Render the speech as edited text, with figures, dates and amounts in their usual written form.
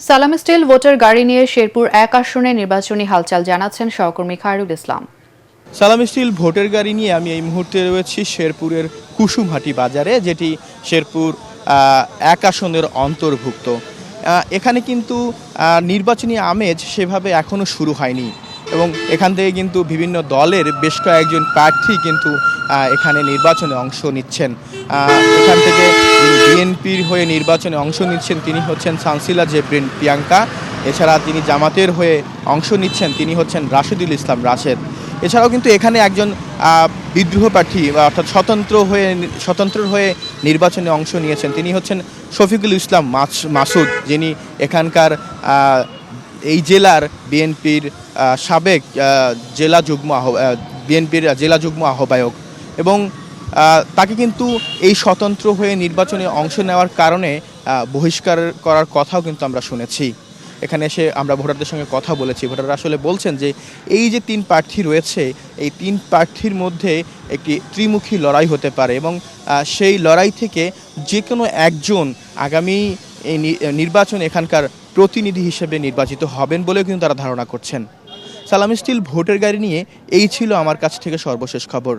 সালাম still voter গাড়ি নিয়ে শেরপুর ১ আসনে নির্বাচনী হালচাল জানাচ্ছেন সহকর্মী খায়রুল ইসলাম। সালাম স্টিল ভোটের গাড়ি নিয়ে আমি এই মুহূর্তে রয়েছি শেরপুরের কুসুমহাটি বাজারে, যেটি শেরপুর ১ আসনের অন্তর্ভুক্ত। এখানে কিন্তু নির্বাচনী আমেজ সেভাবে এখনও শুরু হয়নি এবং এখান থেকে কিন্তু বিভিন্ন দলের বেশ কয়েকজন প্রার্থী কিন্তু এখানে নির্বাচনে অংশ নিচ্ছেন। এখান থেকে যিনি বিএনপির হয়ে নির্বাচনে অংশ নিচ্ছেন তিনি হচ্ছেন সানসিলা জেব্রিন প্রিয়াঙ্কা। এছাড়া তিনি জামাতের হয়ে অংশ নিচ্ছেন তিনি হচ্ছেন রাশেদুল ইসলাম রাশেদ। এছাড়াও কিন্তু এখানে একজন বিদ্রোহ প্রার্থী অর্থাৎ স্বতন্ত্র হয়ে নির্বাচনে অংশ নিয়েছেন তিনি হচ্ছেন শফিকুল ইসলাম মাসুদ, যিনি এখানকার এই জেলার বিএনপির সাবেক বিএনপির জেলা যুগ্ম আহ্বায়ক এবং তাকে কিন্তু এই স্বতন্ত্র হয়ে নির্বাচনে অংশ নেওয়ার কারণে বহিষ্কার করার কথাও কিন্তু আমরা শুনেছি। এখানে এসে আমরা ভোটারদের সঙ্গে কথা বলেছি, ভোটাররা আসলে বলছেন যে এই যে ৩ প্রার্থী রয়েছে এই ৩ প্রার্থীর মধ্যে একটি ত্রিমুখী লড়াই হতে পারে এবং সেই লড়াই থেকে যে কোনো একজন আগামী এই নির্বাচন এখানকার প্রতিনিধি হিসেবে নির্বাচিত হবেন বলেও কিন্তু তারা ধারণা করছেন। সালাম স্টিল ভোটের গাড়ি নিয়ে এই ছিল আমার কাছ থেকে সর্বশেষ খবর।